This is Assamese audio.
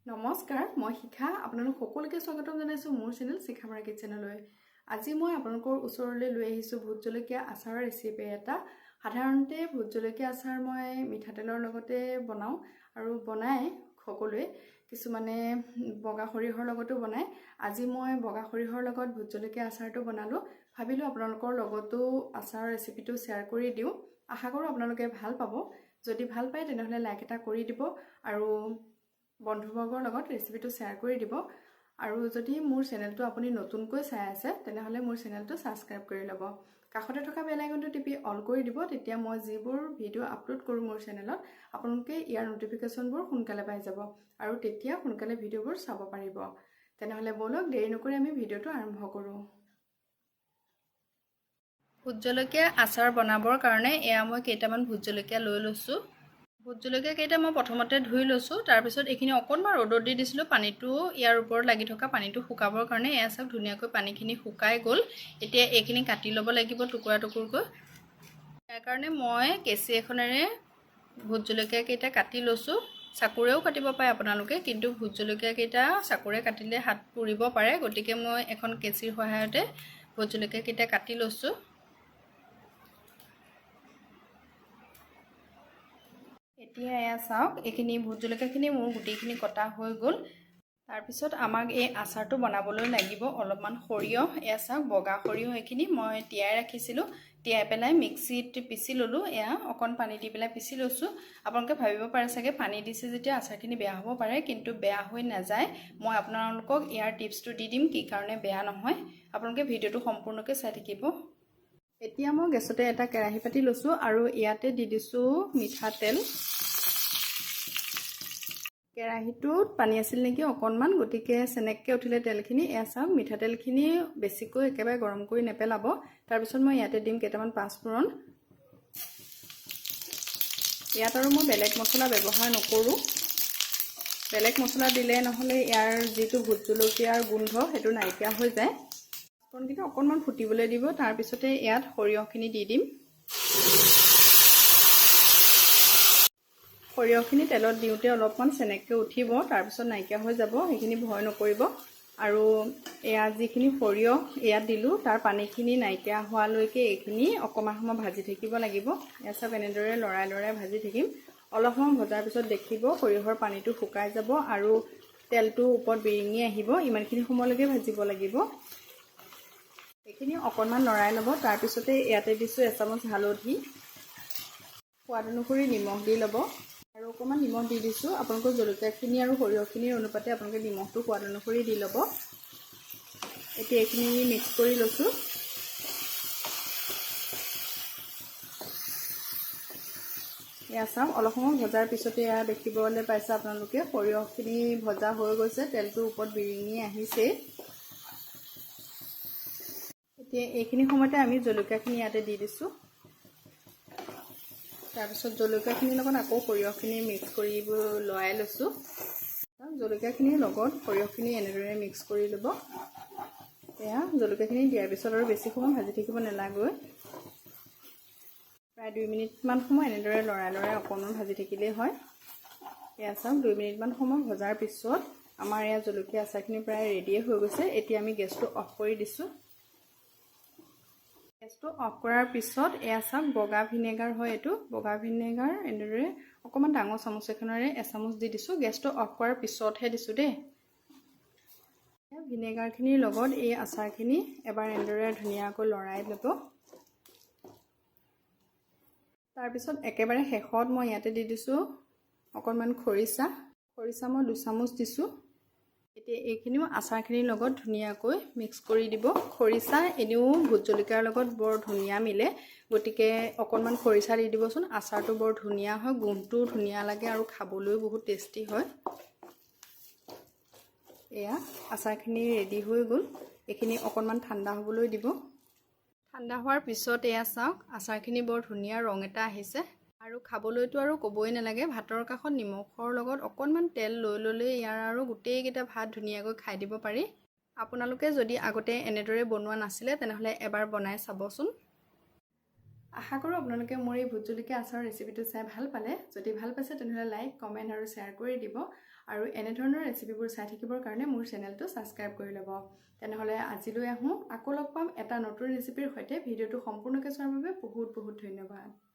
নমস্কাৰ মই শিখা আপোনালোক সকলোকে স্বাগতম জনাইছো মোৰ চেনেল শিখামাৰা কিচেনলৈ আজি মই আপোনালোকৰ ওচৰলৈ লৈ আহিছো ভোট জলকীয়া আচাৰৰ ৰেচিপি এটা সাধাৰণতে ভোট জলকীয়া আচাৰ মই মিঠাতেলৰ লগতে বনাও আৰু বনাই সকলোৱে কিছুমানে বগা সৰিয়হৰ লগতো বনায় আজি মই বগা সৰিয়হৰ লগত ভোট জলকীয়া আচাৰটো বনালো ভাবিলো আপোনালোকৰ লগতো আচাৰৰ ৰেচিপিটো শেয়াৰ কৰি দিও আশা কৰো আপোনালোকে ভাল পাব যদি ভাল পায় তেনেহলে লাইক এটা কৰি দিব আৰু বন্ধুবৰ্গৰ লগত ৰেচিপিটো শেয়াৰ কৰি দিব আৰু যদি মোৰ চেনেলটো আপুনি নতুনকৈ চাই আছে তেনেহলে মোৰ চেনেলটো সাবস্ক্ৰাইব কৰি ল'ব কাষতে থকা বেল আইকনটো টিপি অল কৰি দিব তেতিয়া মই যিবোৰ ভিডিও আপলোড কৰো মোৰ চেনেলত আপোনালোকে ইয়াৰ নটিফিকেশনবোৰ সোনকালে পাই যাব আৰু তেতিয়া সোনকালে ভিডিওবোৰ চাব পাৰিব তেনেহলে বলক দেৰি নকৰি আমি ভিডিওটো আৰম্ভ কৰো ভোট জলকীয়া আচাৰ বনাবৰ কাৰণে এয়া মই কেইটামান ভোট জলকীয়া লৈ লৈছো ভোট জলকীয়া কেইটা মই প্ৰথমতে ধুই লৈছো তাৰ পিছত এখিনি অকনমান ৰ'দত দি দিছিলো পানীটো ইয়াৰ ওপৰত লাগি থকা পানীটো শুকাবৰ কাৰণে এয়া সব ধুনিয়াকৈ পানীখিনি শুকাই গল এতিয়া এখিনি কাটি ল'ব লাগিব টুকুৰা টুকুৰকৈ তাৰ কাৰণে মই কেঁচি এখনেৰে ভোট জলকীয়া কেইটা কাটি লৈছো চাকুৰেও কাটিব পাৰে আপোনালোকে কিন্তু ভোট জলকীয়া কেইটা চাকুৰে কাটিলে হাত পুৰিব পাৰে গতিকে মই এখন কেঁচিৰ সহায়তে ভোট জলকীয়া কেইটা কাটি লৈছো এতিয়া এয়া চাওক এখিনি ভোট জলকীয়াখিনি মোৰ গুটিখিনি কটা হৈ গ'ল তাৰ পিছত আমাক এই আচাৰটো বনাবলৈ লাগিব অলপমান সৰিয়হ এয়া চাওক বগা সৰিয়হ এখিনি মই তিয়াই ৰাখিছিলো তিয়াই পেলাই মিক্সিত পিচি ললো এয়া অকন পানী দি পেলাই পিচি লৈছো আপোনালোকে ভাবিব পাৰে চাগে পানী দিছে যেতিয়া আচাৰখিনি বেয়া হ'ব পাৰে কিন্তু বেয়া হৈ নাযায় মই আপোনালোকক ইয়াৰ টিপছটো দি দিম কি কাৰণে বেয়া নহয় আপোনালোকে ভিডিওটো সম্পূৰ্ণকৈ চাই থাকিব এতিয়া মই গেছতে এটা কেৰাহী পাতি লৈছো আৰু ইয়াতে দি দিছো মিঠাতেল কেৰাহীটোত পানী আছিল নেকি অকনমান গটিকে সেনেককে উঠিলে তেলখিনি এয়া চাওক মিঠাতেলখিনি বেছিকৈ একেবাৰে গৰম কৰি নেপেলাব তাৰ পিছত মই ইয়াতে দিম কেইটামান পাঁচফোৰণ ইয়াত আৰু মই বেলেগ মছলা ব্যৱহাৰ নকৰো বেলেগ মছলা দিলে নহলে ইয়াৰ যিটো ভোট জলকীয়াৰ গোন্ধ হেতু নাইকিয়া হৈ যায় পাঁচফোৰণখিনি অকনমান ফুটিবলৈ দিব তাৰ পিছতে ইয়াত সৰিয়হখিনি দি দিম সৰিয়হখিনি তেলত দিওঁতে অলপমান সেনেকৈ উঠিব তাৰ পিছত নাইকিয়া হৈ যাব সেইখিনি ভয় নকৰিব আৰু এয়া যিখিনি সৰিয়হ ইয়াত দিলো তাৰ পানীখিনি নাইকিয়া হোৱালৈকে এইখিনি অকমান সময় ভাজি থাকিব লাগিব এয়া সব এনেদৰে লৰাই লৰাই ভাজি থাকিম অলপ সময় ভজাৰ পিছত দেখিব সৰিয়হৰ পানীটো শুকাই যাব আৰু তেলটো ওপৰত বিৰিঙি আহিব ইমানখিনি সময়লৈকে ভাজিব লাগিব এইখিনি অকনমান লৰাই ল'ব তাৰ পিছতে ইয়াতে দিছো এচামুচ হালধি সোৱাদ অনুসৰি নিমখ দি ল'ব আৰু অকমান নিমখ দি দিছো আপোনালোকৰ জলকীয়াখিনি আৰু সৰিয়হখিনিৰ অনুপাতে আপোনালোকে নিমখটো সোৱাদ অনুসৰি দি ল'ব এতিয়া এইখিনি মিক্স কৰি লৈছো এয়া চাওক অলপ সময় ভজাৰ পিছতে এয়া দেখিবলৈ পাইছে আপোনালোকে সৰিয়হখিনি ভজা হৈ গৈছে তেলটো ওপৰত বিৰিঙি আহিছে এতিয়া এইখিনি সময়তে আমি জলকীয়াখিনি ইয়াতে দি দিছো তাৰ পিছত জলকীয়াখিনিৰ লগত আকৌ সৰিয়হখিনি মিক্স কৰিব লৰাই লৈছো জলকীয়াখিনিৰ লগত সৰিয়হখিনি এনেদৰে মিক্স কৰি ল'ব এয়া জলকীয়াখিনি দিয়াৰ পিছত আৰু বেছি সময় ভাজি থাকিব নালাগে প্ৰায় 2 মিনিটমান সময় এনেদৰে লৰাই লৰাই অকণমান ভাজি থাকিলেই হয় এয়া চাওক 2 মিনিটমান সময় ভজাৰ পিছত আমাৰ এয়া জলকীয়া আচাৰখিনি প্ৰায় ৰেডিয়ে হৈ গৈছে এতিয়া আমি গেছটো অফ কৰি দিছো গেছটো অফ কৰাৰ পিছত এয়া চাওক বগা ভিনেগাৰ হয় এইটো বগা ভিনেগাৰ এনেদৰে অকমান ডাঙৰ চামুচ এখনেৰে এচামুচ দি দিছো গেছটো অফ কৰাৰ পিছতহে দিছো দেই ভিনেগাৰখিনিৰ লগত এই আচাৰখিনি এবাৰ এনেদৰে ধুনীয়াকৈ লৰাই ল'ব তাৰ পিছত একেবাৰে শেষত মই ইয়াতে দি দিছো অকনমান খৰিচা মই 2 চামুচ দিছো এতিয়া এইখিনিও আচাৰখিনিৰ লগত ধুনীয়াকৈ মিক্স কৰি দিব খৰিচা এনেও ভোট জলকীয়াৰ লগত বৰ ধুনীয়া মিলে গতিকে অকনমান খৰিচা দি দিবচোন আচাৰটো বৰ ধুনীয়া হয় গোন্ধটো ধুনীয়া লাগে আৰু খাবলৈ বহুত টেষ্টি হয় এয়া আচাৰখিনি ৰেডি হৈ গ'ল এইখিনি অকনমান ঠাণ্ডা হ'বলৈ দিব ঠাণ্ডা হোৱাৰ পিছত এয়া চাওক আচাৰখিনি বৰ ধুনীয়া ৰং এটা আহিছে আৰু খাবলৈতো আৰু ক'বই নালাগে ভাতৰ কাষত নিমখৰ লগত অকনমান তেল লৈ ললে ইয়াৰ আৰু গোটেই কেইটা ভাত ধুনীয়াকৈ খাই দিব পাৰি আপোনালোকে যদি আগতে এনেদৰে বনোৱা নাছিলে তেনেহলে এবাৰ বনাই চাবচোন আশা কৰো আপোনালোকে মোৰ এই ভোট জলকীয়া আচাৰৰ ৰেচিপিটো চাই ভাল পালে যদি ভাল পাইছে তেনেহলে লাইক কমেন্ট আৰু শেয়াৰ কৰি দিব আৰু এনে ধৰণৰ ৰেচিপিবোৰ চাই থাকিবৰ কাৰণে মোৰ চেনেলটো সাবস্ক্ৰাইব কৰি ল'ব তেনেহলে আজিলৈ আহো আকৌ লগ পাম এটা নতুন ৰেচিপিৰ সৈতে ভিডিঅটো সম্পূৰ্ণকৈ চোৱাৰ বাবে বহুত বহুত ধন্যবাদ